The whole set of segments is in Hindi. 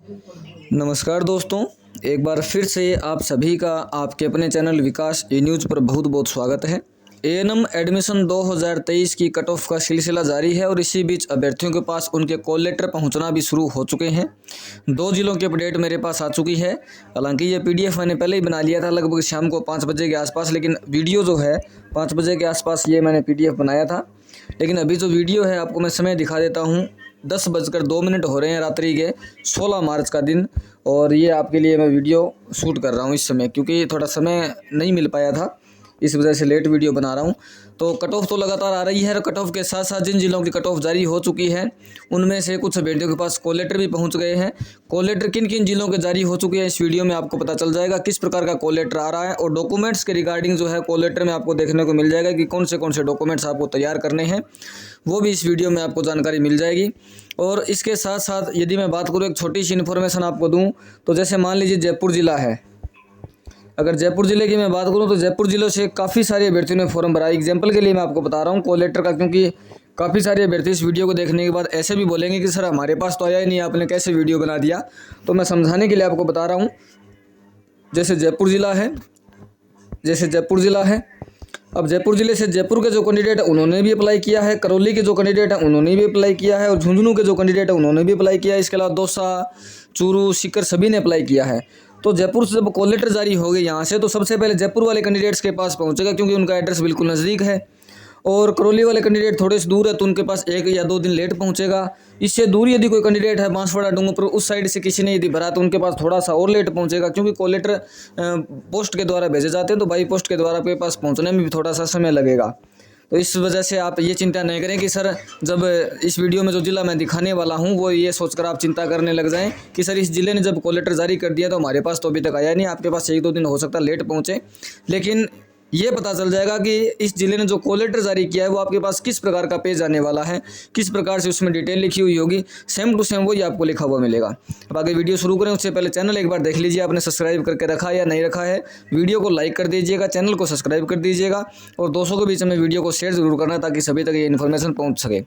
नमस्कार दोस्तों, एक बार फिर से आप सभी का आपके अपने चैनल विकास ई न्यूज़ पर बहुत बहुत स्वागत है। एएनएम एडमिशन 2023 की कट ऑफ का सिलसिला जारी है और इसी बीच अभ्यर्थियों के पास उनके कॉल लेटर पहुंचना भी शुरू हो चुके हैं। 2 जिलों की अपडेट मेरे पास आ चुकी है। हालांकि ये पीडीएफ मैंने पहले ही बना लिया था लगभग शाम को 5 बजे के आसपास, लेकिन वीडियो जो है 5 बजे के आसपास ये मैंने पीडीएफ बनाया था। लेकिन अभी जो वीडियो है आपको मैं समय दिखा देता हूँ। 10:02 हो रहे हैं रात्रि के 16 मार्च का दिन, और ये आपके लिए मैं वीडियो शूट कर रहा हूँ इस समय, क्योंकि थोड़ा समय नहीं मिल पाया था, इस वजह से लेट वीडियो बना रहा हूँ। तो कट ऑफ तो लगातार आ रही है और कट ऑफ के साथ साथ जिन जिलों की कट ऑफ जारी हो चुकी है उनमें से कुछ अभ्यर्थियों के पास कॉल लेटर भी पहुँच गए हैं। कॉल लेटर किन किन जिलों के जारी हो चुके हैं इस वीडियो में आपको पता चल जाएगा किस प्रकार का कॉल लेटर आ रहा है, और डॉक्यूमेंट्स के रिगार्डिंग जो है कॉल लेटर में आपको देखने को मिल जाएगा कि कौन से डॉक्यूमेंट्स आपको तैयार करने हैं, वो भी इस वीडियो में आपको जानकारी मिल जाएगी। और इसके साथ साथ यदि मैं बात करूँ, एक छोटी सी इन्फॉर्मेशन आपको दूं, तो जैसे मान लीजिए जयपुर ज़िला है। अगर जयपुर ज़िले की मैं बात करूं तो जयपुर ज़िले से काफ़ी सारे अभ्यर्थियों ने फॉर्म भरा। एग्जाम्पल के लिए मैं आपको बता रहा हूं कॉल लेटर का, क्योंकि काफ़ी सारे अभ्यर्थी इस वीडियो को देखने के बाद ऐसे भी बोलेंगे कि सर हमारे पास तो आया ही नहीं, आपने कैसे वीडियो बना दिया। तो मैं समझाने के लिए आपको बता रहा हूँ। जैसे जयपुर ज़िला है, अब जयपुर ज़िले से जयपुर के जो कैंडिडेट है उन्होंने भी अप्लाई किया है, करौली के जो कैंडिडेट है उन्होंने भी अप्लाई किया है, और झुंझुनू के जो कैंडिडेट है उन्होंने भी अप्लाई किया है। इसके अलावा दौसा, चूरू, सीकर सभी ने अप्लाई किया है। तो जयपुर से जब कॉल लेटर जारी हो गई यहाँ से, तो सबसे पहले जयपुर वाले कैंडिडेट्स के पास पहुँचेगा, क्योंकि उनका एड्रेस बिल्कुल नज़दीक है। और करौली वाले कैंडिडेट थोड़े से दूर है तो उनके पास 1 या 2 दिन लेट पहुंचेगा। इससे दूर यदि कोई कैंडिडेट है बांसवाड़ा, डूंगरपुर, उस साइड से किसी ने यदि भरा तो उनके पास थोड़ा सा और लेट पहुंचेगा, क्योंकि कॉल लेटर पोस्ट के द्वारा भेजे जाते हैं, तो बाई पोस्ट के द्वारा आपके पास पहुंचने में भी थोड़ा सा समय लगेगा। तो इस वजह से आप ये चिंता नहीं करें कि सर, जब इस वीडियो में जो ज़िला मैं दिखाने वाला हूँ वो ये सोचकर आप चिंता करने लग जाएं कि सर इस ज़िले ने जब कॉल लेटर जारी कर दिया तो हमारे पास तो अभी तक आया नहीं। आपके पास 1-2 दिन हो सकता है लेट पहुँचे, लेकिन ये पता चल जाएगा कि इस ज़िले ने जो कॉल लेटर जारी किया है वो आपके पास किस प्रकार का पेज आने वाला है, किस प्रकार से उसमें डिटेल लिखी हुई होगी, सेम टू सेम वही आपको लिखा हुआ मिलेगा। अब आगे वीडियो शुरू करें उससे पहले चैनल एक बार देख लीजिए, आपने सब्सक्राइब करके रखा है या नहीं रखा है। वीडियो को लाइक कर दीजिएगा, चैनल को सब्सक्राइब कर दीजिएगा, और दोस्तों के बीच में वीडियो को शेयर जरूर करना ताकि सभी तक ये इन्फॉर्मेशन पहुँच सके।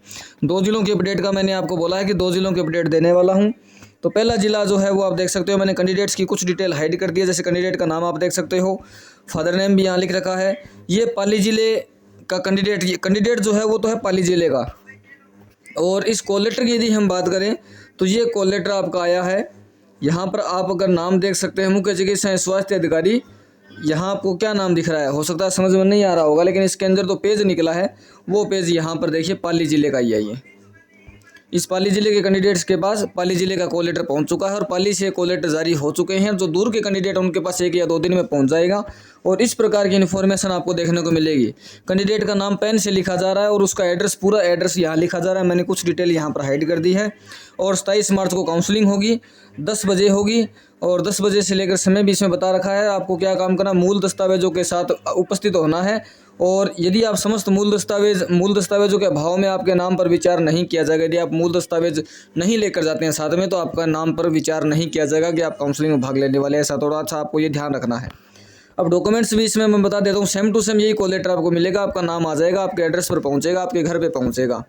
2 जिलों की अपडेट का मैंने आपको बोला है कि 2 जिलों की अपडेट देने वाला हूँ। तो पहला जिला जो है वो आप देख सकते हो, मैंने कैंडिडेट्स की कुछ डिटेल हाइड कर दी है। जैसे कैंडिडेट का नाम आप देख सकते हो, फादर नेम भी यहाँ लिख रखा है। ये पाली ज़िले का कैंडिडेट जो है वो तो है पाली ज़िले का। और इस कॉल लेटर की यदि हम बात करें तो ये कॉल लेटर आपका आया है। यहाँ पर आप अगर नाम देख सकते हैं, मुख्य चिकित्सा स्वास्थ्य अधिकारी, यहाँ आपको क्या नाम दिख रहा है, हो सकता है समझ में नहीं आ रहा होगा, लेकिन इसके अंदर तो पेज निकला है, वो पेज यहाँ पर देखिए पाली ज़िले का ही है। ये इस पाली ज़िले के कैंडिडेट्स के पास पाली ज़िले का कॉल लेटर पहुंच चुका है, और पाली से कॉल लेटर जारी हो चुके हैं। जो दूर के कैंडिडेट हैं उनके पास 1 या 2 दिन में पहुंच जाएगा, और इस प्रकार की इन्फॉर्मेशन आपको देखने को मिलेगी। कैंडिडेट का नाम पेन से लिखा जा रहा है और उसका एड्रेस, पूरा एड्रेस यहाँ लिखा जा रहा है। मैंने कुछ डिटेल यहाँ पर हाइड कर दी है। और 27 मार्च को काउंसलिंग होगी, 10 बजे होगी, और 10 बजे से लेकर समय भी इसमें बता रखा है। आपको क्या काम करना, मूल दस्तावेजों के साथ उपस्थित होना है, और यदि आप समस्त मूल दस्तावेजों के अभाव में आपके नाम पर विचार नहीं किया जाएगा, यदि आप मूल दस्तावेज नहीं लेकर जाते हैं साथ में, तो आपका नाम पर विचार नहीं किया जाएगा कि आप काउंसलिंग में भाग लेने वाले हैं। ऐसा थोड़ा अच्छा आपको ये ध्यान रखना है। अब डॉक्यूमेंट्स भी इसमें मैं बता देता हूँ, सेम टू सेम यही कॉल लेटर आपको मिलेगा। आपका नाम आ जाएगा, आपके एड्रेस पर पहुँचेगा, आपके घर पर पहुँचेगा।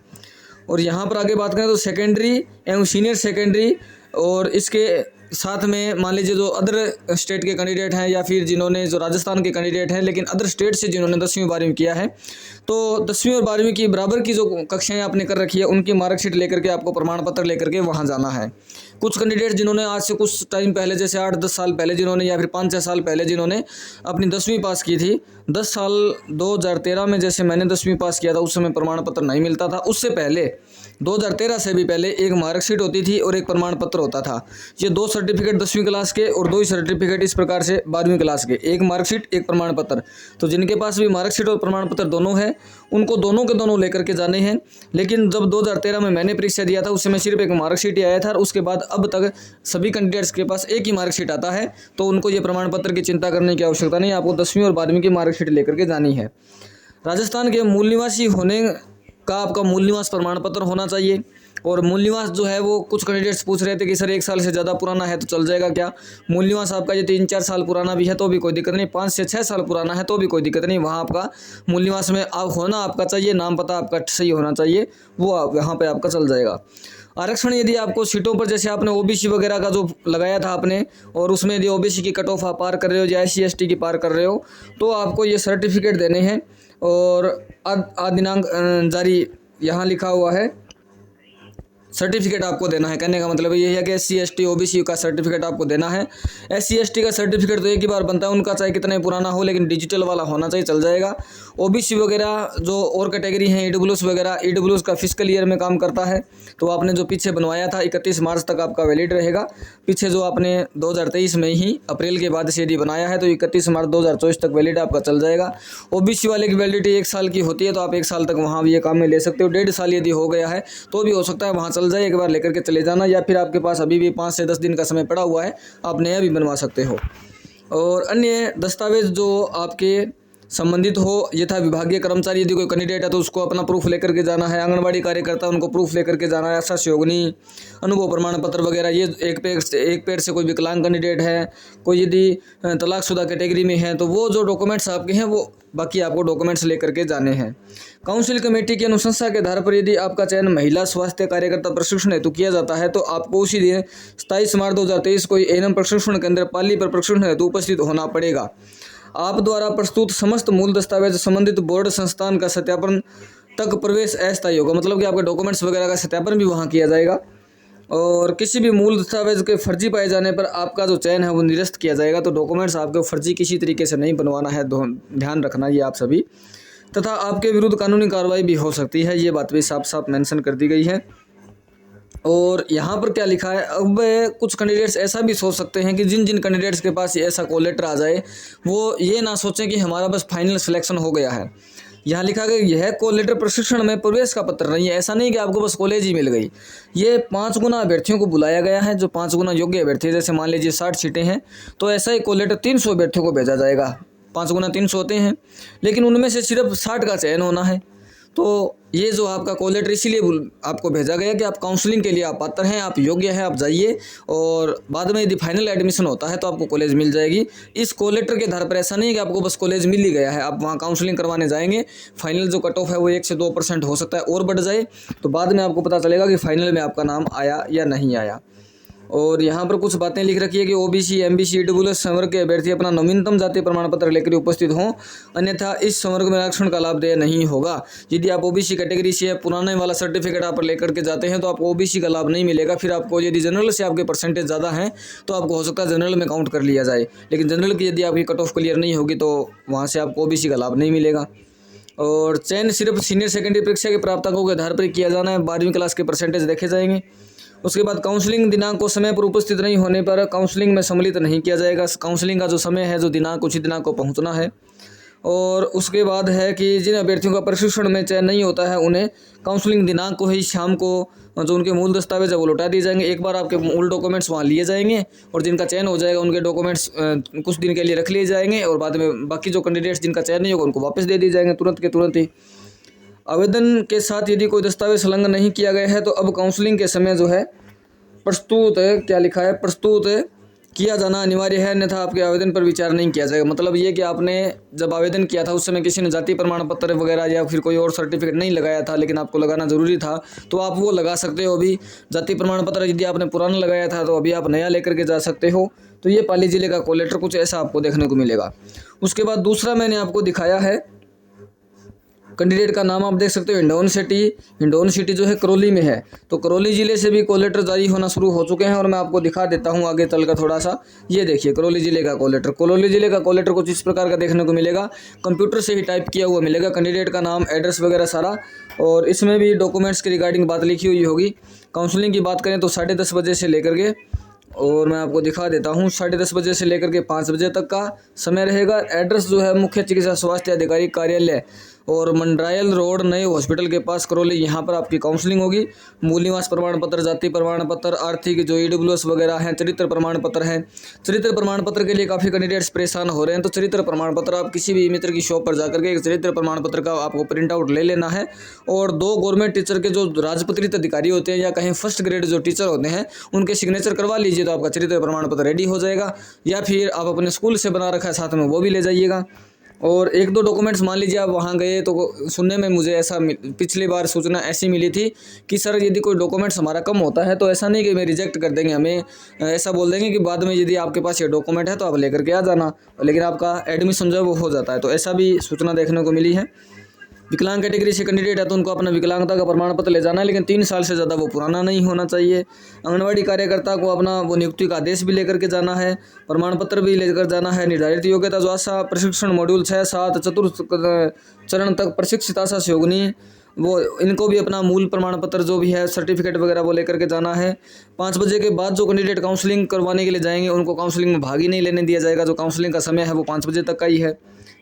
और यहाँ पर आगे बात करें तो सेकेंडरी एवं सीनियर सेकेंडरी, और इसके साथ में मान लीजिए जो अदर स्टेट के कैंडिडेट हैं, या फिर जिन्होंने, जो राजस्थान के कैंडिडेट हैं लेकिन अदर स्टेट से जिन्होंने 10वीं 12वीं किया है, तो 10वीं और 12वीं की बराबर की जो कक्षाएं आपने कर रखी है उनकी मार्कशीट लेकर के आपको प्रमाण पत्र लेकर के वहाँ जाना है। कुछ कैंडिडेट जिन्होंने आज से कुछ टाइम पहले, जैसे 8-10 साल पहले जिन्होंने, या फिर 5-6 साल पहले जिन्होंने अपनी 10वीं पास की थी, 10 साल 2013 में जैसे मैंने 10वीं पास किया था, उस समय प्रमाण पत्र नहीं मिलता था। उससे पहले 2013 से भी पहले एक मार्कशीट होती थी और एक प्रमाण पत्र होता था। ये 2 सर्टिफिकेट 10वीं क्लास के और 2 ही सर्टिफिकेट इस प्रकार से 12वीं क्लास के, एक मार्कशीट एक प्रमाण पत्र। तो जिनके पास भी मार्कशीट और प्रमाण पत्र दोनों है, उनको दोनों के दोनों लेकर के जाने हैं। लेकिन जब 2013 में मैंने परीक्षा दिया था उस समय सिर्फ एक मार्कशीट ही आया था, और उसके बाद अब तक सभी कैंडिडेट्स के पास एक ही मार्कशीट आता है। तो उनको ये प्रमाण पत्र की चिंता करने की आवश्यकता नहीं, आपको 10वीं और 12वीं की मार्कशीट लेकर के जानी है। राजस्थान के मूल निवासी होने का आपका मूल निवास प्रमाण पत्र होना चाहिए। और मूल निवास जो है वो कुछ कैंडिडेट्स पूछ रहे थे कि सर 1 साल से ज़्यादा पुराना है तो चल जाएगा क्या। मूल निवास आपका ये 3-4 साल पुराना भी है तो भी कोई दिक्कत नहीं, 5 से 6 साल पुराना है तो भी कोई दिक्कत नहीं। वहाँ आपका मूल निवास में आप होना आपका चाहिए, नाम पता आपका सही होना चाहिए, वो यहाँ पे आपका चल जाएगा। आरक्षण यदि आपको सीटों पर जैसे आपने ओबीसी वगैरह का जो लगाया था आपने, और उसमें यदि ओबीसी की कट ऑफ आप पार कर रहे हो या SC ST की पार कर रहे हो, तो आपको ये सर्टिफिकेट देने हैं। और दिनांक जारी यहाँ लिखा हुआ है, सर्टिफिकेट आपको देना है। कहने का मतलब ये है कि SC ST OBC का सर्टिफिकेट आपको देना है। SC ST का सर्टिफिकेट तो एक ही बार बनता है उनका, चाहे कितना ही पुराना हो, लेकिन डिजिटल वाला होना चाहिए, चल जाएगा। OBC वगैरह जो और कैटेगरी हैं, EWS वगैरह, EWS का फिजिकल ईयर में काम करता है, तो आपने जो पीछे बनवाया था 31 मार्च तक आपका वैलिड रहेगा। पीछे जो आपने 2023 में ही अप्रैल के बाद से यदि बनाया है तो 31 मार्च 2024 तक वैलिड आपका चल जाएगा। OBC वाले की वैलिडिटी 1 साल की होती है, तो आप 1 साल तक वहाँ भी ये काम में ले सकते हो। 1.5 साल यदि हो गया है तो भी हो सकता है वहाँ चल जाए, एक बार लेकर के चले जाना, या फिर आपके पास अभी भी 5 से 10 दिन का समय पड़ा हुआ है, आप नया भी बनवा सकते हो। और अन्य दस्तावेज जो आपके संबंधित हो, यथा विभागीय कर्मचारी यदि कोई कैंडिडेट है तो उसको अपना प्रूफ लेकर के जाना है। आंगनबाड़ी कार्यकर्ता उनको प्रूफ लेकर के जाना है। आशा सहयोगिनी, अनुभव प्रमाण पत्र वगैरह, ये एक पेड़ से कोई विकलांग कैंडिडेट है, कोई यदि तलाकशुदा कैटेगरी में है, तो वो जो डॉक्यूमेंट्स आपके हैं वो बाकी आपको डॉक्यूमेंट्स लेकर के जाने हैं। काउंसिल कमेटी की अनुशंसा के आधार पर यदि आपका चयन महिला स्वास्थ्य कार्यकर्ता प्रशिक्षण हेतु किया जाता है तो आपको उसी दिन 27 मार्च 2023 को एएनएम प्रशिक्षण केंद्र पाली पर प्रशिक्षण हेतु उपस्थित होना पड़ेगा। आप द्वारा प्रस्तुत समस्त मूल दस्तावेज संबंधित बोर्ड संस्थान का सत्यापन तक प्रवेश अस्थायी होगा, मतलब कि आपके डॉक्यूमेंट्स वगैरह का सत्यापन भी वहाँ किया जाएगा। और किसी भी मूल दस्तावेज के फर्जी पाए जाने पर आपका जो चयन है वो निरस्त किया जाएगा। तो डॉक्यूमेंट्स आपके फर्जी किसी तरीके से नहीं बनवाना है, ध्यान रखना ये आप सभी। तथा आपके विरुद्ध कानूनी कार्रवाई भी हो सकती है, ये बात भी साफ साफ मेंशन कर दी गई है। और यहाँ पर क्या लिखा है, अब कुछ कैंडिडेट्स ऐसा भी सोच सकते हैं कि जिन जिन कैंडिडेट्स के पास ऐसा कॉल लेटर आ जाए वो ये ना सोचें कि हमारा बस फाइनल सिलेक्शन हो गया है। यहाँ लिखा गया यह कॉल लेटर प्रशिक्षण में प्रवेश का पत्र नहीं है। ऐसा नहीं कि आपको बस कॉलेज ही मिल गई, ये 5 गुना अभ्यर्थियों को बुलाया गया है, जो 5 गुना योग्य अभ्यर्थी, जैसे मान लीजिए 60 सीटें हैं तो ऐसा ही कॉल लेटर 300 अभ्यर्थियों को भेजा जाएगा। 5 गुना 300 होते हैं, लेकिन उनमें से सिर्फ 60 का चयन होना है। तो ये जो आपका कॉल लेटर इसीलिए आपको भेजा गया कि आप काउंसलिंग के लिए आप पात्र हैं, आप योग्य हैं, आप जाइए, और बाद में यदि फाइनल एडमिशन होता है तो आपको कॉलेज मिल जाएगी। इस कॉल लेटर के आधार पर ऐसा नहीं है कि आपको बस कॉलेज मिल ही गया है, आप वहाँ काउंसलिंग करवाने जाएंगे। फाइनल जो कट ऑफ है वो 1 से 2% हो सकता है और बढ़ जाए, तो बाद में आपको पता चलेगा कि फाइनल में आपका नाम आया या नहीं आया। और यहाँ पर कुछ बातें लिख रखी है कि OBC MBC EWS संवर्ग के अभ्यर्थी अपना नवीनतम जाति प्रमाण पत्र लेकर उपस्थित हों, अन्यथा इस संवर्ग में आरक्षण का लाभ देय नहीं होगा। यदि आप OBC कैटेगरी से पुराने वाला सर्टिफिकेट आप लेकर के जाते हैं तो आपको OBC का लाभ नहीं मिलेगा। फिर आपको यदि जनरल से आपके परसेंटेज ज़्यादा हैं तो आपको हो सकता है जनरल में काउंट कर लिया जाए, लेकिन जनरल की यदि आपकी कट ऑफ क्लियर नहीं होगी तो वहाँ से आपको OBC का लाभ नहीं मिलेगा। और चयन सिर्फ सीनियर सेकेंडरी परीक्षा के प्राप्तांकों के आधार पर किया जाना है। 12वीं क्लास के परसेंटेज देखे जाएंगे। उसके बाद काउंसलिंग दिनांक को समय पर उपस्थित नहीं होने पर काउंसलिंग में सम्मिलित नहीं किया जाएगा। काउंसलिंग का जो समय है, जो दिनांक, उसी दिनांक को पहुंचना है। और उसके बाद है कि जिन अभ्यर्थियों का प्रशिक्षण में चयन नहीं होता है उन्हें काउंसलिंग दिनांक को ही शाम को जो उनके मूल दस्तावेज है वो लौटा दिए जाएंगे। एक बार आपके मूल डॉक्यूमेंट्स वहाँ लिए जाएंगे और जिनका चयन हो जाएगा उनके डॉक्यूमेंट्स कुछ दिन के लिए रख लिए जाएंगे, और बाद में बाकी जो कैंडिडेट्स जिनका चयन नहीं होगा उनको वापस दे दिए जाएंगे तुरंत के तुरंत ही। आवेदन के साथ यदि कोई दस्तावेज संलग्न नहीं किया गया है तो अब काउंसलिंग के समय जो है प्रस्तुत क्या लिखा है, प्रस्तुत किया जाना अनिवार्य है, अन्यथा आपके आवेदन पर विचार नहीं किया जाएगा। मतलब ये कि आपने जब आवेदन किया था उस समय किसी ने जाति प्रमाण पत्र वगैरह या फिर कोई और सर्टिफिकेट नहीं लगाया था, लेकिन आपको लगाना ज़रूरी था, तो आप वो लगा सकते हो। अभी जाति प्रमाण पत्र यदि आपने पुराना लगाया था तो अभी आप नया लेकर के जा सकते हो। तो ये पाली जिले का कॉल लेटर कुछ ऐसा आपको देखने को मिलेगा। उसके बाद दूसरा मैंने आपको दिखाया है, कैंडिडेट का नाम आप देख सकते हो, हिंडौन सिटी जो है करौली में है। तो करौली जिले से भी कॉल लेटर जारी होना शुरू हो चुके हैं और मैं आपको दिखा देता हूं आगे चलकर थोड़ा सा। ये देखिए करौली जिले का कॉल लेटर। करौली जिले का कॉल लेटर कुछ इस प्रकार का देखने को मिलेगा, कंप्यूटर से ही टाइप किया हुआ मिलेगा, कैंडिडेट का नाम, एड्रेस वगैरह सारा, और इसमें भी डॉक्यूमेंट्स के रिगार्डिंग बात लिखी हुई होगी। काउंसलिंग की बात करें तो 10:30 बजे से लेकर के, और मैं आपको दिखा देता हूँ, 10:30 बजे से लेकर के 5 बजे तक का समय रहेगा। एड्रेस जो है मुख्य चिकित्सा स्वास्थ्य अधिकारी कार्यालय और मंडरायल रोड नए हॉस्पिटल के पास करौली, यहाँ पर आपकी काउंसलिंग होगी। मूल निवास प्रमाण पत्र, जाति प्रमाण पत्र, आर्थिक जो EWS वगैरह हैं, चरित्र प्रमाण पत्र हैं। चरित्र प्रमाण पत्र के लिए काफ़ी कैंडिडेट्स परेशान हो रहे हैं, तो चरित्र प्रमाण पत्र आप किसी भी मित्र की शॉप पर जाकर के एक चरित्र प्रमाण पत्र का आपको प्रिंट आउट ले लेना है। और 2 गवर्नमेंट टीचर के जो राजपत्रित अधिकारी होते हैं या कहीं फर्स्ट ग्रेड जो टीचर होते हैं उनके सिग्नेचर करवा लीजिए, तो आपका चरित्र प्रमाण पत्र रेडी हो जाएगा। या फिर आप अपने स्कूल से बना रखा है साथ में, वो भी ले जाइएगा। और 1-2 डॉक्यूमेंट्स मान लीजिए आप वहाँ गए तो सुनने में मुझे ऐसा पिछली बार सूचना ऐसी मिली थी कि सर यदि कोई डॉक्यूमेंट्स हमारा कम होता है तो ऐसा नहीं कि हमें रिजेक्ट कर देंगे, हमें ऐसा बोल देंगे कि बाद में यदि आपके पास ये डॉक्यूमेंट है तो आप लेकर के आ जाना, लेकिन आपका एडमिशन जो है वो हो जाता है। तो ऐसा भी सूचना देखने को मिली है। विकलांग कैटेगरी से कैंडिडेट है तो उनको अपना विकलांगता का प्रमाण पत्र ले जाना है, लेकिन 3 साल से ज़्यादा वो पुराना नहीं होना चाहिए। आंगनवाड़ी कार्यकर्ता को अपना वो नियुक्ति का आदेश भी लेकर के जाना है, प्रमाण पत्र भी लेकर जाना है। निर्धारित योग्यता जो आशा प्रशिक्षण मॉड्यूल 6-7 चतुर्थ चरण तक प्रशिक्षित आशा सहयोगिनी वो इनको भी अपना मूल प्रमाण पत्र जो भी है सर्टिफिकेट वगैरह वो लेकर के जाना है। 5 बजे के बाद जो कैंडिडेट काउंसलिंग करवाने के लिए जाएंगे उनको काउंसलिंग में भाग ही नहीं लेने दिया जाएगा। जो काउंसलिंग का समय है वो 5 बजे तक का ही है।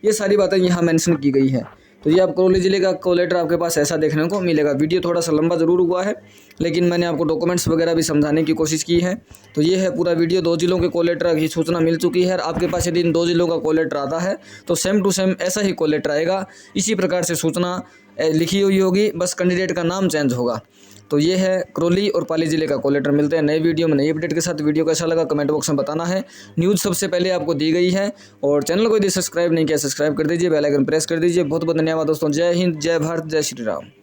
ये सारी बातें यहाँ मेंशन की गई है। तो ये आप करौली जिले का कॉल लेटर आपके पास ऐसा देखने को मिलेगा। वीडियो थोड़ा सा लंबा ज़रूर हुआ है, लेकिन मैंने आपको डॉक्यूमेंट्स वगैरह भी समझाने की कोशिश की है। तो ये है पूरा वीडियो। 2 जिलों के कॉल लेटर की सूचना मिल चुकी है। आपके पास यदि इन 2 जिलों का कॉल लेटर आता है तो सेम टू सेम ऐसा ही कॉल लेटर आएगा, इसी प्रकार से सूचना लिखी हुई होगी, बस कैंडिडेट का नाम चेंज होगा। तो ये है करौली और पाली जिले का कॉल लेटर। मिलते हैं नए वीडियो में नई अपडेट के साथ। वीडियो कैसा लगा कमेंट बॉक्स में बताना है। न्यूज़ सबसे पहले आपको दी गई है, और चैनल को यदि सब्सक्राइब नहीं किया सब्सक्राइब कर दीजिए, बेल आइकन प्रेस कर दीजिए। बहुत बहुत धन्यवाद दोस्तों। जय हिंद, जय भारत, जय श्री राम।